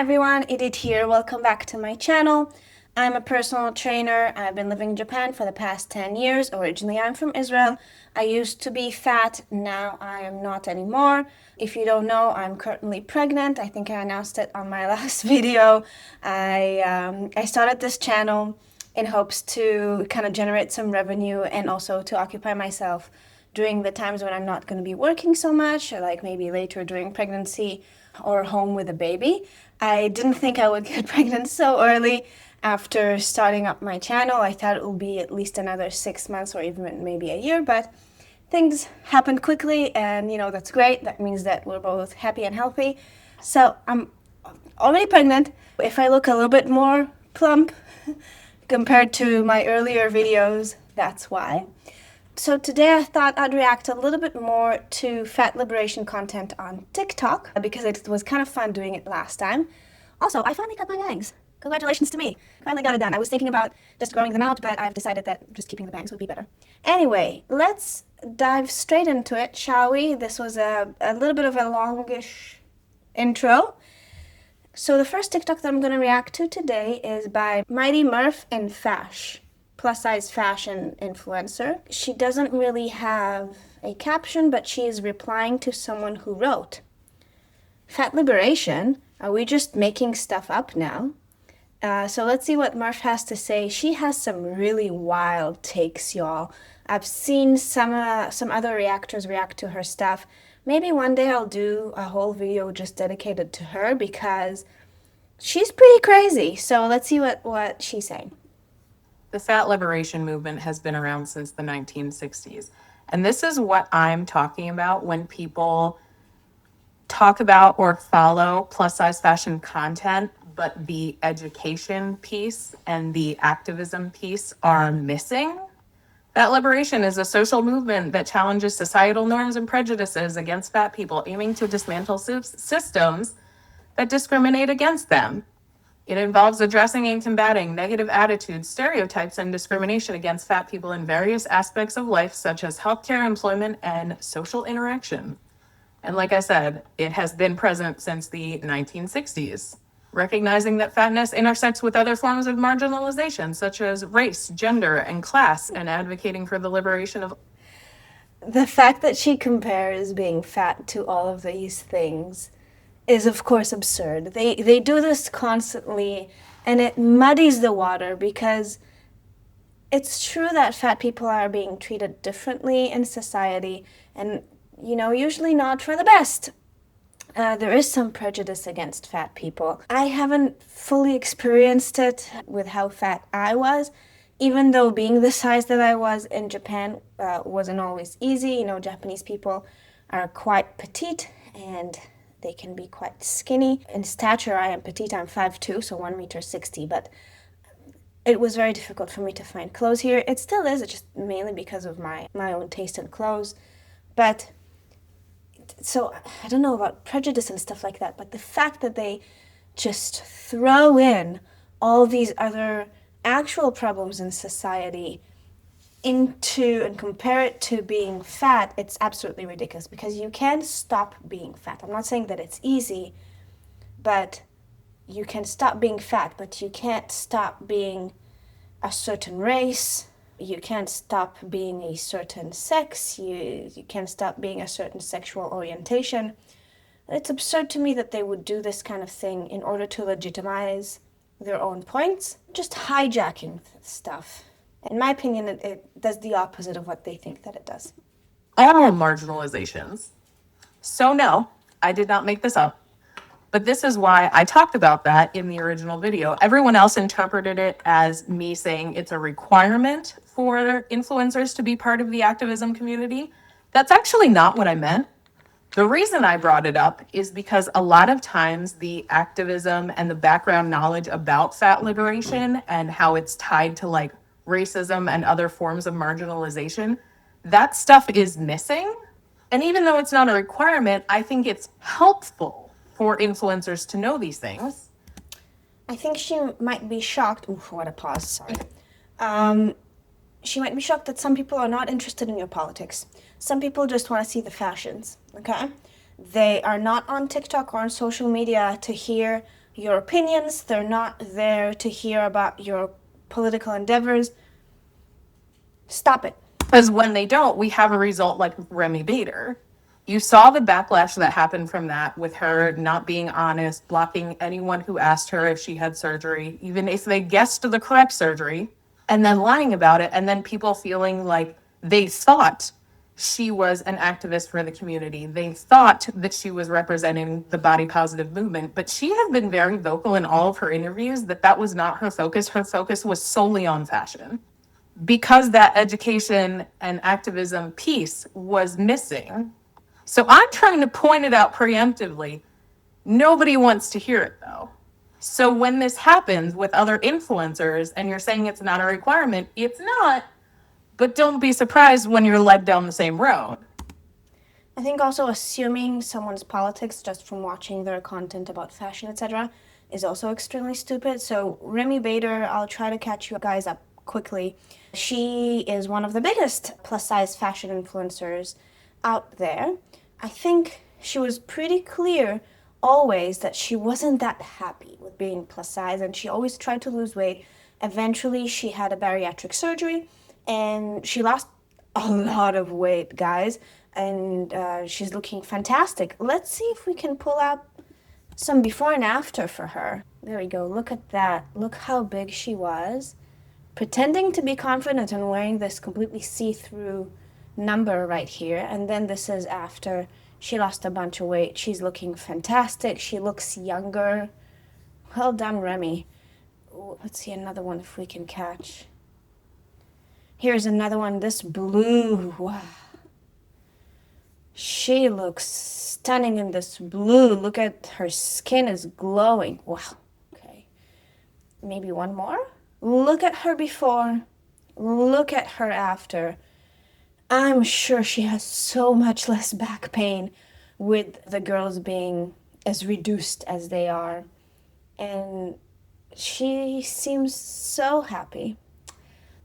everyone, Edith here. Welcome back to my channel. I'm a personal trainer. I've been living in Japan for the past 10 years. Originally, I'm from Israel. I used to be fat. Now I am not anymore. If you don't know, I'm currently pregnant. I think I announced it on my last video. I started this channel in hopes to kind of generate some revenue and also to occupy myself during the times when I'm not going to be working so much, or like maybe later during pregnancy or home with a baby. I didn't think I would get pregnant so early after starting up my channel. I thought it would be at least another 6 months or even maybe a year, but things happened quickly, and that's great. That means that we're both happy and healthy. So I'm already pregnant. If I look a little bit more plump compared to my earlier videos, that's why. So today I thought I'd react a little bit more to fat liberation content on TikTok because it was kind of fun doing it last time. Also, I finally got my bangs. Congratulations to me. Finally got it done. I was thinking about just growing them out, but I've decided that just keeping the bangs would be better. Anyway, let's dive straight into it, shall we? This was a little bit of a longish intro. So the first TikTok that I'm going to react to today is by Mighty Murph and Fash, plus-size fashion influencer. She doesn't really have a caption, but she is replying to someone who wrote, "Fat liberation? Are we just making stuff up now?" So let's see what Murph has to say. She has some really wild takes, y'all. I've seen some other reactors react to her stuff. Maybe one day I'll do a whole video just dedicated to her because she's pretty crazy. So let's see what she's saying. The fat liberation movement has been around since the 1960s. And this is what I'm talking about when people talk about or follow plus size fashion content, but the education piece and the activism piece are missing. Fat liberation is a social movement that challenges societal norms and prejudices against fat people, aiming to dismantle systems that discriminate against them. It involves addressing and combating negative attitudes, stereotypes, and discrimination against fat people in various aspects of life, such as healthcare, employment, and social interaction. And like I said, it has been present since the 1960s. Recognizing that fatness intersects with other forms of marginalization, such as race, gender, and class, and advocating for the liberation of... The fact that she compares being fat to all of these things is, of course, absurd. They do this constantly, and it muddies the water because it's true that fat people are being treated differently in society, and, usually not for the best. There is some prejudice against fat people. I haven't fully experienced it with how fat I was, even though being the size that I was in Japan wasn't always easy. Japanese people are quite petite and they can be quite skinny. In stature, I am petite. I'm 5'2", so 1.60 meters, but it was very difficult for me to find clothes here. It still is, it's just mainly because of my own taste in clothes. But so I don't know about prejudice and stuff like that, but the fact that they just throw in all these other actual problems in society into and compare it to being fat, it's absolutely ridiculous because you can stop being fat. I'm not saying that it's easy, but you can stop being fat, but you can't stop being a certain race. You can't stop being a certain sex. You can't stop being a certain sexual orientation. It's absurd to me that they would do this kind of thing in order to legitimize their own points, just hijacking stuff. In my opinion, it does the opposite of what they think that it does. All marginalizations. So no, I did not make this up. But this is why I talked about that in the original video. Everyone else interpreted it as me saying it's a requirement for influencers to be part of the activism community. That's actually not what I meant. The reason I brought it up is because a lot of times the activism and the background knowledge about fat liberation and how it's tied to like racism and other forms of marginalization, that stuff is missing. And even though it's not a requirement, I think it's helpful for influencers to know these things. I think she might be shocked. Oof, what a pause, sorry. She might be shocked that some people are not interested in your politics. Some people just want to see the fashions, okay? They are not on TikTok or on social media to hear your opinions. They're not there to hear about your political endeavors. Stop it. Because when they don't, we have a result like Remi Bader. You saw the backlash that happened from that, with her not being honest, blocking anyone who asked her if she had surgery, even if they guessed the correct surgery, and then lying about it, and then people feeling like they thought she was an activist for the community. They thought that she was representing the body positive movement, but she has been very vocal in all of her interviews that that was not her focus. Her focus was solely on fashion, because that education and activism piece was missing. So I'm trying to point it out preemptively. Nobody wants to hear it though. So when this happens with other influencers and you're saying it's not a requirement, it's not, but don't be surprised when you're led down the same road. I think also assuming someone's politics just from watching their content about fashion, etc., is also extremely stupid. So Remi Bader, I'll try to catch you guys up quickly. She is one of the biggest plus size fashion influencers out there. I think she was pretty clear always that she wasn't that happy with being plus size, and she always tried to lose weight. Eventually, she had a bariatric surgery and she lost a lot of weight, guys, and she's looking fantastic. Let's see if we can pull out some before and after for her. There we go. Look at that. Look how big she was, pretending to be confident and wearing this completely see-through number right here. And then this is after she lost a bunch of weight. She's looking fantastic. She looks younger. Well done, Remi. Ooh, let's see another one if we can catch. Here's another one. This blue. Wow. She looks stunning in this blue. Look at her skin is glowing. Wow. Okay. Maybe one more. Look at her before. Look at her after. I'm sure she has so much less back pain with the girls being as reduced as they are. And she seems so happy.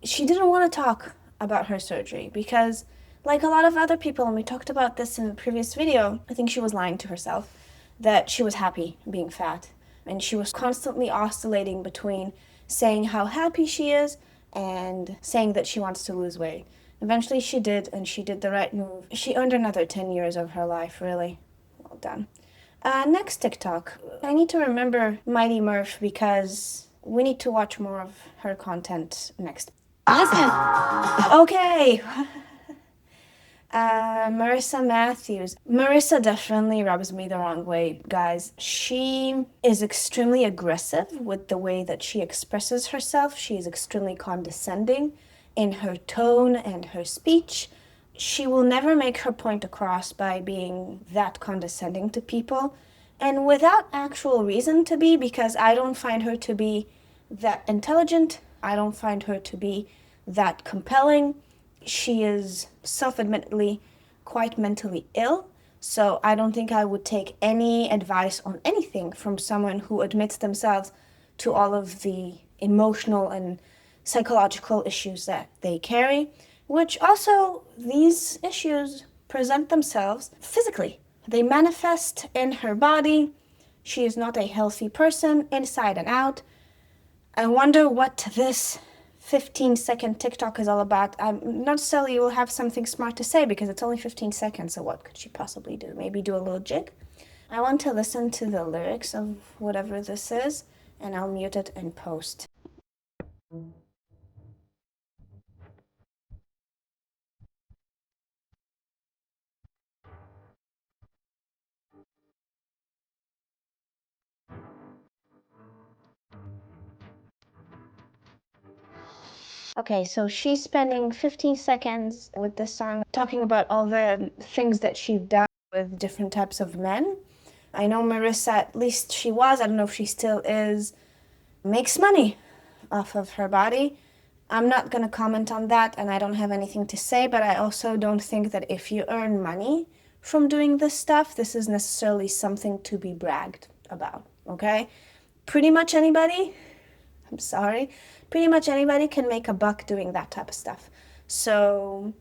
She didn't want to talk about her surgery because, like a lot of other people, and we talked about this in the previous video, I think she was lying to herself that she was happy being fat. And she was constantly oscillating between saying how happy she is and saying that she wants to lose weight. Eventually she did, and she did the right move. She earned another 10 years of her life, really. Well done. Next TikTok. I need to remember Mighty Murph because we need to watch more of her content next. Listen. Okay. Marissa Matthews. Marissa definitely rubs me the wrong way, guys. She is extremely aggressive with the way that she expresses herself. She is extremely condescending in her tone and her speech. She will never make her point across by being that condescending to people, and without actual reason to be, because I don't find her to be that intelligent. I don't find her to be that compelling. She is self-admittedly quite mentally ill, so I don't think I would take any advice on anything from someone who admits themselves to all of the emotional and psychological issues that they carry, which also these issues present themselves physically. They manifest in her body. She is not a healthy person inside and out. I wonder what this 15-second TikTok is all about. I'm not necessarily you will have something smart to say because it's only 15 seconds, so what could she possibly do? Maybe do a little jig? I want to listen to the lyrics of whatever this is, and I'll mute it and post. Okay, so she's spending 15 seconds with this song talking about all the things that she's done with different types of men. I know Marissa, at least she was, I don't know if she still is, makes money off of her body. I'm not going to comment on that, and I don't have anything to say, but I also don't think that if you earn money from doing this stuff, this is necessarily something to be bragged about, okay? Pretty much anybody, I'm sorry, pretty much anybody can make a buck doing that type of stuff. So,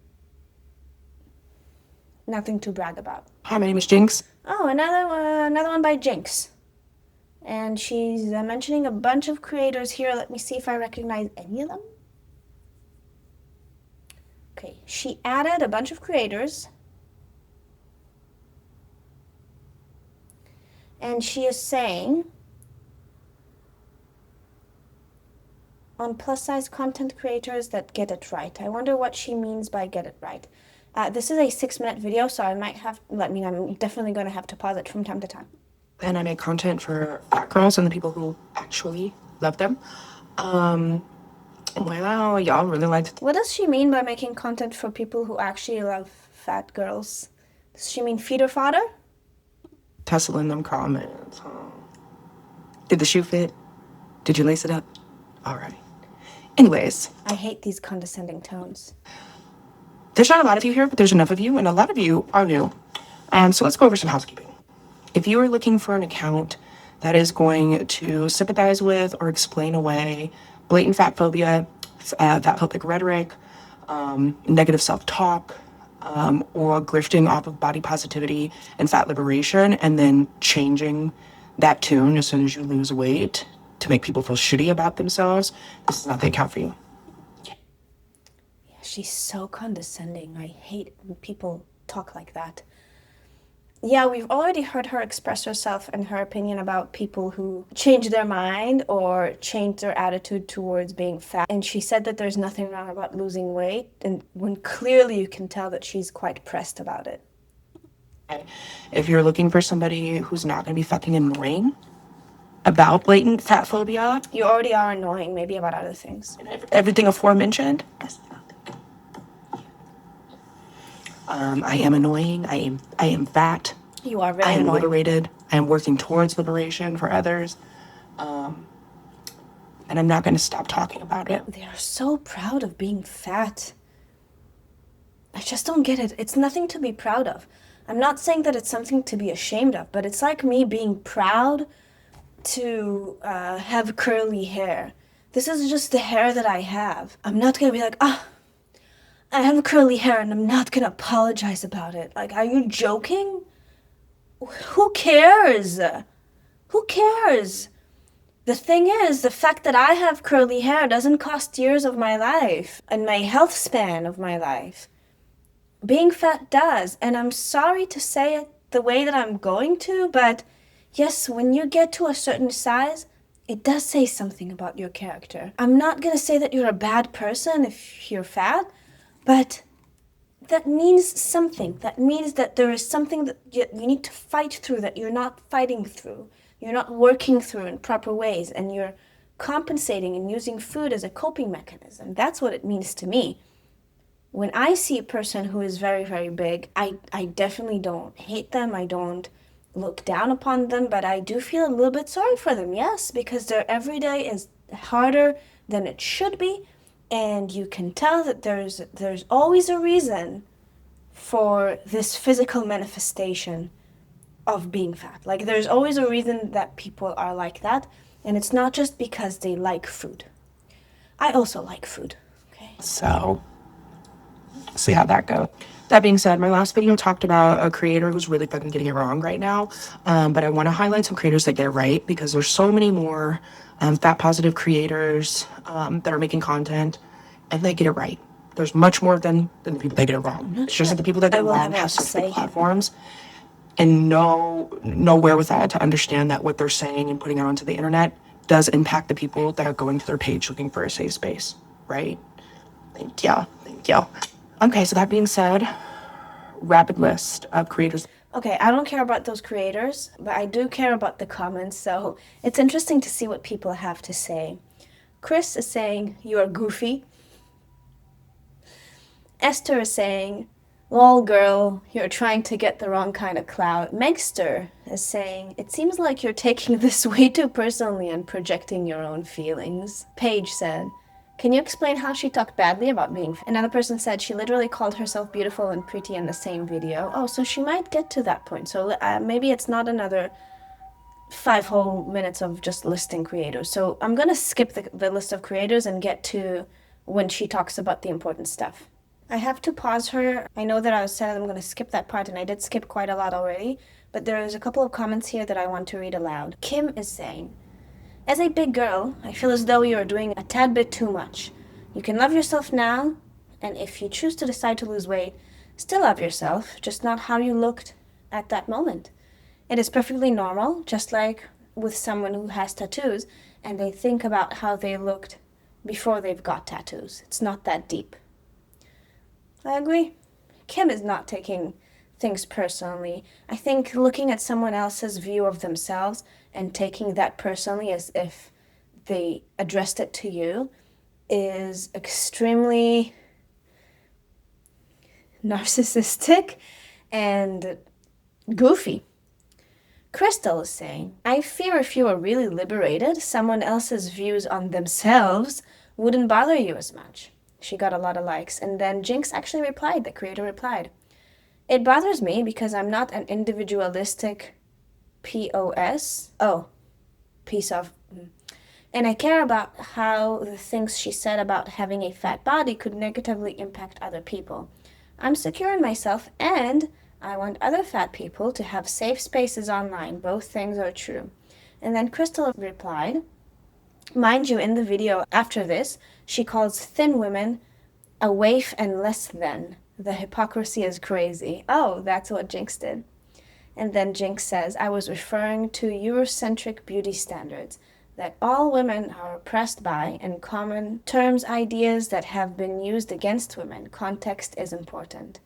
nothing to brag about. Hi, my name is Jinx. Oh, another one by Jinx. And she's mentioning a bunch of creators here. Let me see if I recognize any of them. Okay, she added a bunch of creators. And she is saying, on plus size content creators that get it right. I wonder what she means by get it right. This is a 6-minute video, so I might have, I'm definitely going to have to pause it from time to time. And I make content for fat girls and the people who actually love them. Well, y'all really liked. What does she mean by making content for people who actually love fat girls? Does she mean feeder fodder? Tussling them comments. Did the shoe fit? Did you lace it up? All right. Anyways, I hate these condescending tones. there's not a lot of you here, but there's enough of you, and a lot of you are new. So let's go over some housekeeping. If you are looking for an account that is going to sympathize with or explain away blatant fat phobia, fat phobic rhetoric, negative self-talk, or grifting off of body positivity and fat liberation, and then changing that tune as soon as you lose weight to make people feel shitty about themselves, this is not the account for you. Yeah, she's so condescending. I hate when people talk like that. Yeah, we've already heard her express herself and her opinion about people who change their mind or change their attitude towards being fat. And she said that there's nothing wrong about losing weight, and when clearly you can tell that she's quite pressed about it. If you're looking for somebody who's not going to be fucking annoying about blatant fat phobia, You already are annoying, maybe about other things. everything aforementioned, I am annoying. I am fat. You are very I am annoying. liberated. I am working towards liberation for others. And I'm not going to stop talking about it. They are so proud of being fat. I just don't get it. It's nothing to be proud of. I'm not saying that it's something to be ashamed of, but it's like me being proud to have curly hair. This is just the hair that I have. I'm not gonna be like, I have curly hair and I'm not gonna apologize about it. Like, are you joking? Who cares? Who cares? The thing is, the fact that I have curly hair doesn't cost years of my life and my health span of my life. Being fat does, and I'm sorry to say it the way that I'm going to, but yes, when you get to a certain size, it does say something about your character. I'm not gonna say that you're a bad person if you're fat, but that means something. That means that there is something that you need to fight through that you're not fighting through. You're not working through in proper ways, and you're compensating and using food as a coping mechanism. That's what it means to me. When I see a person who is very, very big, I definitely don't hate them. I don't look down upon them, but I do feel a little bit sorry for them, yes, because their everyday is harder than it should be, and you can tell that there's always a reason for this physical manifestation of being fat. Like, there's always a reason that people are like that, and it's not just because they like food. I also like food, okay? So, see how that goes. That being said, my last video talked about a creator who's really fucking getting it wrong right now. But I want to highlight some creators that get it right, because there's so many more fat positive creators that are making content and they get it right. There's much more than the people that get it wrong. It's just that the people that get it wrong have such big platforms and no wherewithal to understand that what they're saying and putting out onto the internet does impact the people that are going to their page looking for a safe space, right? Thank you. Okay, so that being said, rapid list of creators. Okay, I don't care about those creators, but I do care about the comments, so it's interesting to see what people have to say. Chris is saying, you are goofy. Esther is saying, lol girl, you're trying to get the wrong kind of clout. Megster is saying, it seems like you're taking this way too personally and projecting your own feelings. Paige said, can you explain how she talked badly about being fat? Another person said she literally called herself beautiful and pretty in the same video. Oh, so she might get to that point. So maybe it's not another 5 whole minutes of just listing creators. So I'm gonna skip the list of creators and get to when she talks about the important stuff. I have to pause her. I know that I said I'm going to skip that part, and I did skip quite a lot already, but there's a couple of comments here that I want to read aloud. Kim is saying, as a big girl, I feel as though you are doing a tad bit too much. You can love yourself now, and if you choose to decide to lose weight, still love yourself, just not how you looked at that moment. It is perfectly normal, just like with someone who has tattoos and they think about how they looked before they've got tattoos. It's not that deep. I agree. Kim is not taking things personally. I think looking at someone else's view of themselves and taking that personally as if they addressed it to you is extremely narcissistic and goofy. Crystal is saying, I fear if you were really liberated, someone else's views on themselves wouldn't bother you as much. She got a lot of likes. And then Jinx actually replied, the creator replied, it bothers me because I'm not an individualistic POS. Oh, piece of. And I care about how the things she said about having a fat body could negatively impact other people. I'm secure in myself and I want other fat people to have safe spaces online. Both things are true. And then Crystal replied, mind you, in the video after this, she calls thin women a waif and less than. The hypocrisy is crazy. Oh, that's what Jinx did. And then Jinx says, I was referring to Eurocentric beauty standards that all women are oppressed by and common terms, ideas that have been used against women. Context is important.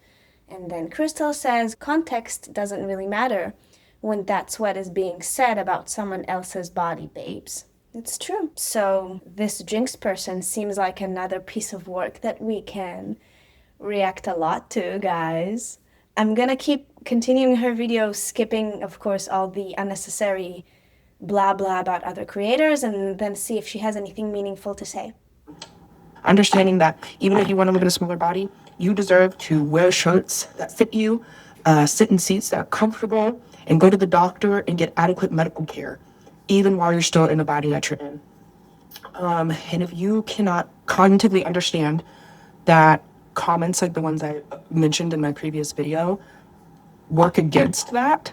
And then Crystal says, context doesn't really matter when that's what is being said about someone else's body, babes. It's true. So this Jinx person seems like another piece of work that we can react a lot to, guys. I'm gonna keep continuing her video, skipping, of course, all the unnecessary blah blah about other creators, and then see if she has anything meaningful to say. Understanding that even if you want to live in a smaller body, you deserve to wear shirts that fit you, sit in seats that are comfortable, and go to the doctor and get adequate medical care, even while you're still in the body that you're in. And if you cannot cognitively understand that comments like the ones I mentioned in my previous video work against that,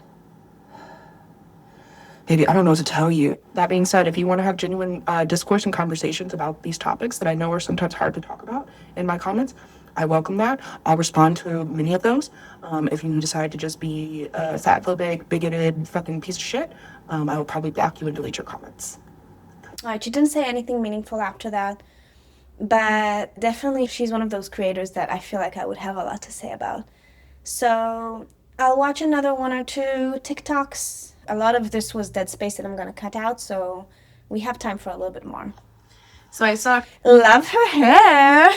maybe I don't know what to tell you. That being said, if you want to have genuine discourse and conversations about these topics that I know are sometimes hard to talk about in my comments, I welcome that. I'll respond to many of those. If you decide to just be a fatphobic, bigoted, fucking piece of shit, I will probably block you and delete your comments. All right, she didn't say anything meaningful after that, but definitely she's one of those creators that I feel like I would have a lot to say about. So I'll watch another one or two TikToks. A lot of this was dead space that I'm going to cut out, so we have time for a little bit more. So I saw Love her hair.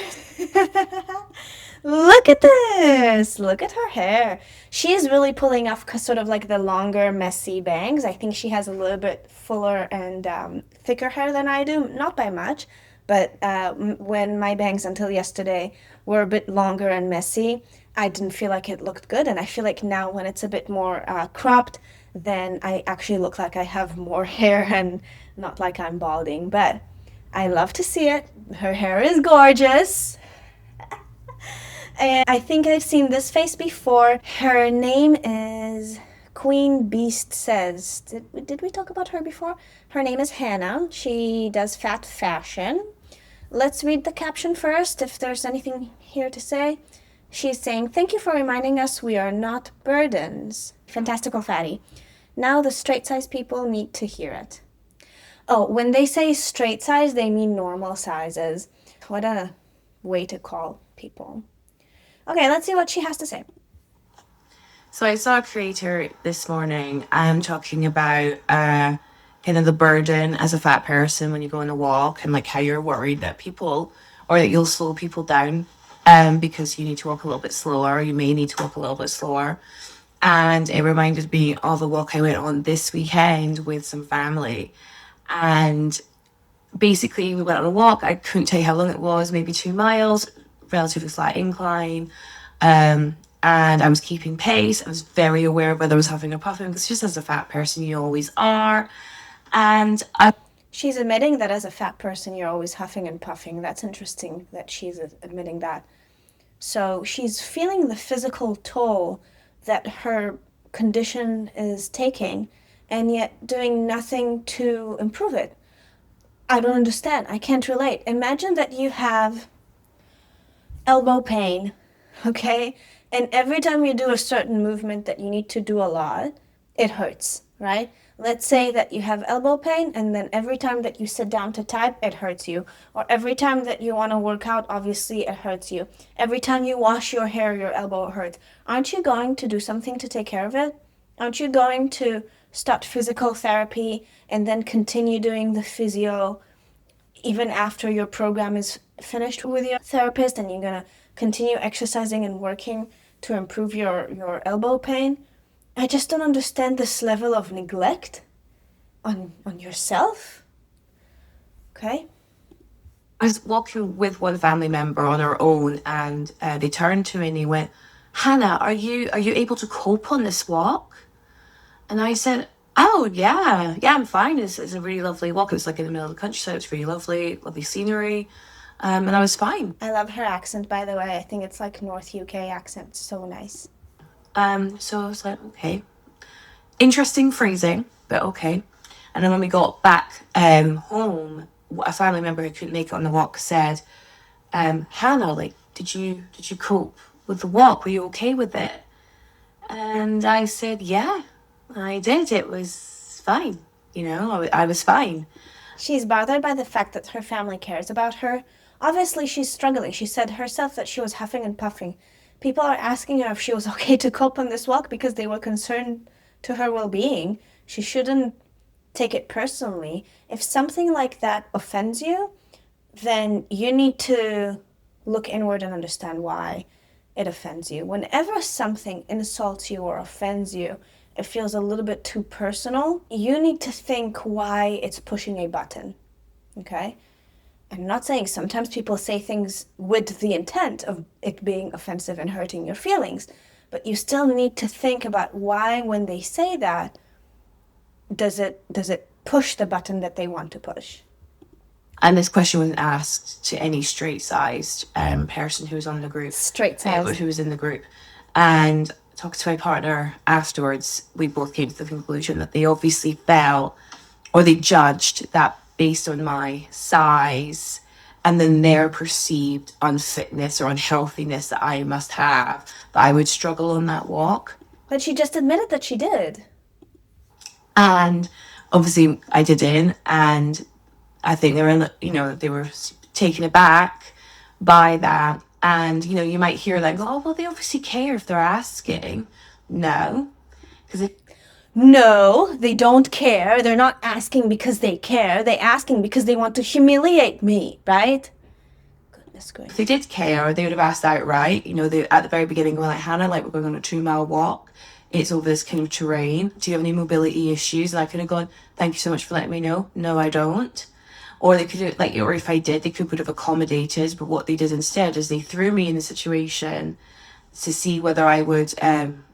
Look at this. Look at her hair. She is really pulling off sort of like the longer, messy bangs. I think she has a little bit fuller and thicker hair than I do. Not by much, but when my bangs until yesterday were a bit longer and messy, I didn't feel like it looked good. And I feel like now when it's a bit more cropped, then I actually look like I have more hair and not like I'm balding. But I love to see it. Her hair is gorgeous. And I think I've seen this face before. Her name is Queen Beast Says. Did we talk about her before? Her name is Hannah. She does fat fashion. Let's read the caption first, if there's anything here to say. She's saying, thank you for reminding us we are not burdens. Fantastical fatty. Now the straight size people need to hear it. Oh, when they say straight size, they mean normal sizes. What a way to call people. Okay, let's see what she has to say. So I saw a creator this morning talking about kind of the burden as a fat person when you go on a walk and like how you're worried that people or that you'll slow people down because you need to walk a little bit slower or you may need to walk a little bit slower. And it reminded me of a walk I went on this weekend with some family. And basically we went on a walk. I couldn't tell you how long it was, maybe 2 miles, relatively flat incline. And I was keeping pace. I was very aware of whether I was huffing or puffing because just as a fat person, you always are. And She's admitting that as a fat person, you're always huffing and puffing. That's interesting that she's admitting that. So she's feeling the physical toll that her condition is taking, and yet doing nothing to improve it. I don't understand. I can't relate. Imagine that you have elbow pain, okay? And every time you do a certain movement that you need to do a lot, it hurts, right? Let's say that you have elbow pain, and then every time that you sit down to type, it hurts you. Or every time that you want to work out, obviously, it hurts you. Every time you wash your hair, your elbow hurts. Aren't you going to do something to take care of it? Aren't you going to start physical therapy and then continue doing the physio even after your program is finished with your therapist, and you're going to continue exercising and working to improve your elbow pain? I just don't understand this level of neglect on yourself. Okay? I was walking with one family member on our own, and they turned to me and they went, "Hannah, are you able to cope on this walk?" And I said, "Oh yeah, I'm fine. It's a really lovely walk. It's like in the middle of the countryside. It's really lovely scenery, and I was fine." I love her accent, by the way. I think it's like North UK accent. So nice. So I was like, okay, interesting phrasing, but okay. And then when we got back home, a family member who couldn't make it on the walk said, "Hannah, like, did you cope with the walk? Were you okay with it?" And I said, "Yeah, I did. It was fine. I was fine." She's bothered by the fact that her family cares about her. Obviously, she's struggling. She said herself that she was huffing and puffing. People are asking her if she was okay to cope on this walk because they were concerned to her well-being. She shouldn't take it personally. If something like that offends you, then you need to look inward and understand why it offends you. Whenever something insults you or offends you, it feels a little bit too personal, you need to think why it's pushing a button. Okay? I'm not saying sometimes people say things with the intent of it being offensive and hurting your feelings, but you still need to think about why, when they say that, does it push the button that they want to push. And this question was asked to any straight-sized person who was on the group. Straight-sized. Who was in the group. And talking to my partner afterwards, we both came to the conclusion that they obviously felt, or they judged that based on my size and then their perceived unfitness or unhealthiness that I must have, that I would struggle on that walk. But she just admitted that she did. And obviously I didn't, and I think they were taken aback by that. And, you might hear like, "Oh, well, they obviously care if they're asking." No, because No, they don't care. They're not asking because they care. They're asking because they want to humiliate me, right? Goodness gracious. if they did care, they would have asked outright. They at the very beginning were like, "Hannah, like, we're going on a 2-mile walk. It's over this kind of terrain. Do you have any mobility issues?" And I could have gone, "Thank you so much for letting me know. No, I don't." Or they could have, or if I did, they would have accommodated. But what they did instead is they threw me in the situation to see whether I would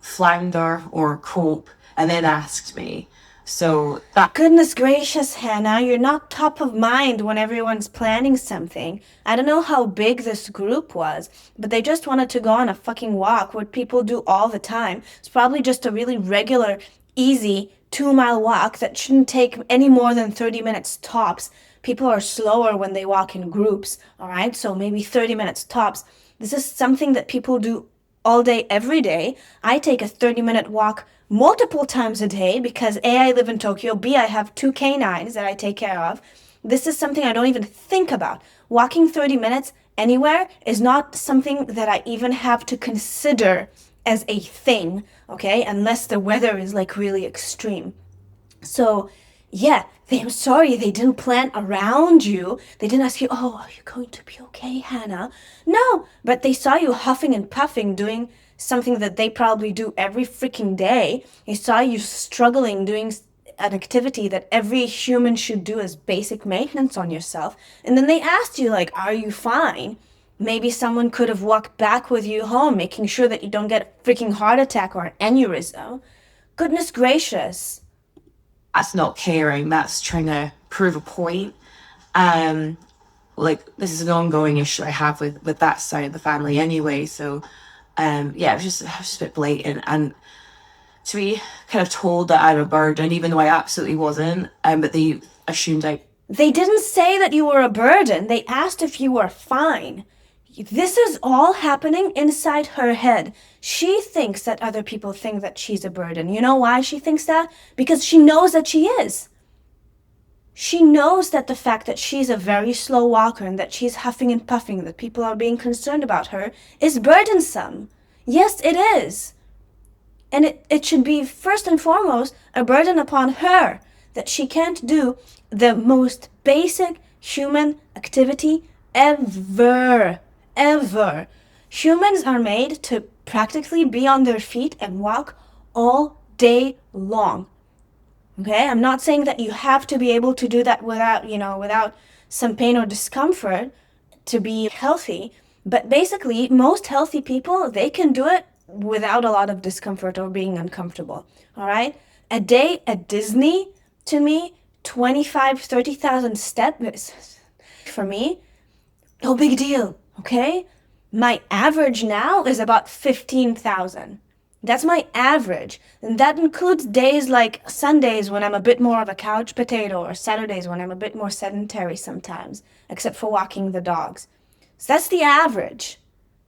flounder or cope, and then asked me. So that. Goodness gracious, Hannah, you're not top of mind when everyone's planning something. I don't know how big this group was, but they just wanted to go on a fucking walk, what people do all the time. It's probably just a really regular, easy 2-mile walk that shouldn't take any more than 30 minutes tops. People are slower when they walk in groups, all right? So maybe 30 minutes tops. This is something that people do all day, every day. I take a 30-minute walk multiple times a day because A, I live in Tokyo, B, I have 2 canines that I take care of. This is something I don't even think about. Walking 30 minutes anywhere is not something that I even have to consider as a thing, okay? Unless the weather is like really extreme. So, yeah, I'm sorry they didn't plan around you. They didn't ask you, "Oh, are you going to be okay, Hannah?" No, but they saw you huffing and puffing, doing something that they probably do every freaking day. They saw you struggling doing an activity that every human should do as basic maintenance on yourself. And then they asked you, like, "Are you fine?" Maybe someone could have walked back with you home, making sure that you don't get a freaking heart attack or an aneurysm. Goodness gracious. That's not caring. That's trying to prove a point. And like this is an ongoing issue I have with that side of the family anyway. So yeah, it was just a bit blatant, and to be kind of told that I'm a burden, even though I absolutely wasn't, but they assumed I. They didn't say that you were a burden. They asked if you were fine. This is all happening inside her head. She thinks that other people think that she's a burden. You know why she thinks that? Because she knows that she is. She knows that the fact that she's a very slow walker and that she's huffing and puffing, that people are being concerned about her, is burdensome. Yes, it is. And it should be first and foremost a burden upon her that she can't do the most basic human activity ever. Ever. Humans are made to practically be on their feet and walk all day long. Okay? I'm not saying that you have to be able to do that without some pain or discomfort to be healthy. But basically, most healthy people, they can do it without a lot of discomfort or being uncomfortable. All right? A day at Disney, to me, 25, 30,000 steps, for me, no big deal. Okay? My average now is about 15,000. That's my average. And that includes days like Sundays when I'm a bit more of a couch potato, or Saturdays when I'm a bit more sedentary sometimes, except for walking the dogs. So that's the average,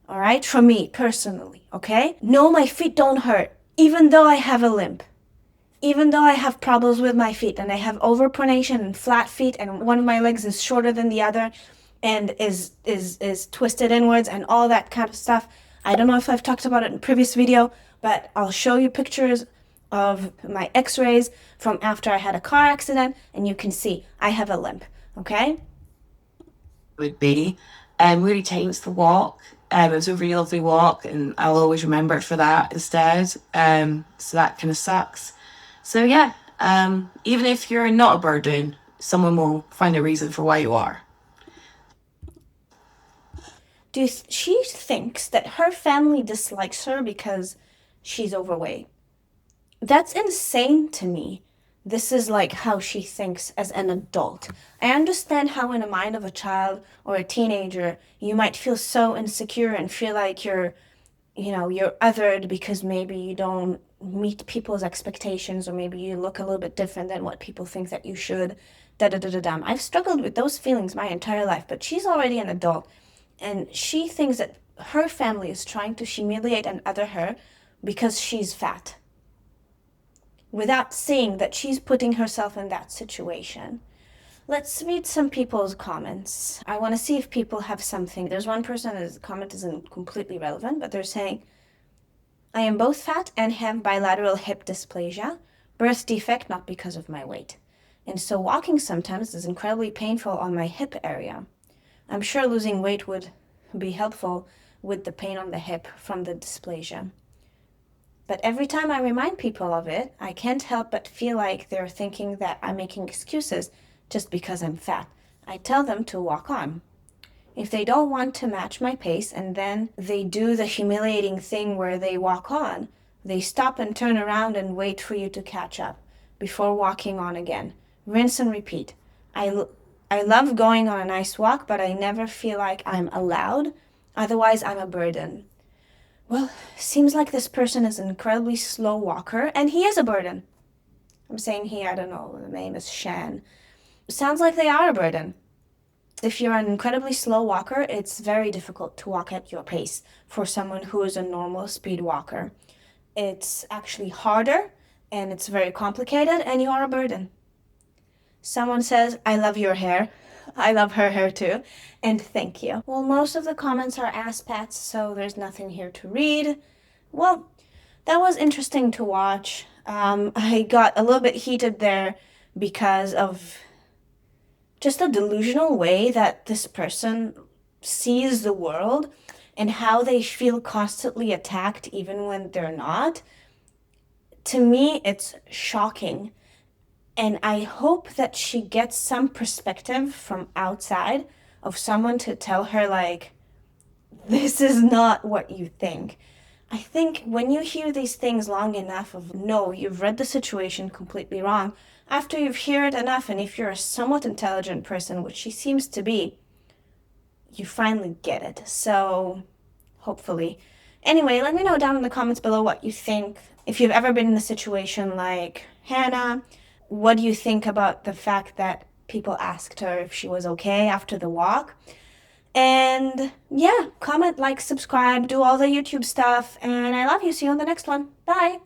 all right, for me personally, okay? No, my feet don't hurt, even though I have a limp. Even though I have problems with my feet and I have overpronation and flat feet and one of my legs is shorter than the other and is twisted inwards and all that kind of stuff. I don't know if I've talked about it in a previous video, but I'll show you pictures of my x-rays from after I had a car accident, and you can see I have a limp, okay? Would be really takes the walk. It was a really lovely walk, and I'll always remember it for that instead. So that kind of sucks. So yeah, even if you're not a burden, someone will find a reason for why you are. She thinks that her family dislikes her because she's overweight. That's insane to me. This is like how she thinks as an adult. I understand how in the mind of a child or a teenager, you might feel so insecure and feel like you're othered because maybe you don't meet people's expectations, or maybe you look a little bit different than what people think that you should. I've struggled with those feelings my entire life, but she's already an adult, and she thinks that her family is trying to humiliate and other her because she's fat, without seeing that she's putting herself in that situation. Let's read some people's comments. I want to see if people have something. There's one person whose comment isn't completely relevant, but they're saying, I am both fat and have bilateral hip dysplasia, birth defect, not because of my weight. And so walking sometimes is incredibly painful on my hip area. I'm sure losing weight would be helpful with the pain on the hip from the dysplasia. But every time I remind people of it, I can't help but feel like they're thinking that I'm making excuses just because I'm fat. I tell them to walk on. If they don't want to match my pace and then they do the humiliating thing where they walk on, they stop and turn around and wait for you to catch up before walking on again. Rinse and repeat. I love going on a nice walk, but I never feel like I'm allowed. Otherwise, I'm a burden. Well, seems like this person is an incredibly slow walker, and he is a burden. I'm saying he, I don't know, the name is Shan. Sounds like they are a burden. If you're an incredibly slow walker, it's very difficult to walk at your pace for someone who is a normal speed walker. It's actually harder, and it's very complicated, and you are a burden. Someone says, I love your hair. I love her hair too, and thank you. Well, most of the comments are ass pats, so there's nothing here to read. Well, that was interesting to watch. I got a little bit heated there because of just a delusional way that this person sees the world and how they feel constantly attacked even when they're not. To me, it's shocking. And I hope that she gets some perspective from outside of someone to tell her, like, this is not what you think. I think when you hear these things long enough of, no, you've read the situation completely wrong, after you've heard it enough, and if you're a somewhat intelligent person, which she seems to be, you finally get it. So hopefully. Anyway, let me know down in the comments below what you think. If you've ever been in a situation like Hannah, what do you think about the fact that people asked her if she was okay after the walk? And yeah, comment, like, subscribe, do all the YouTube stuff. And I love you. See you on the next one. Bye.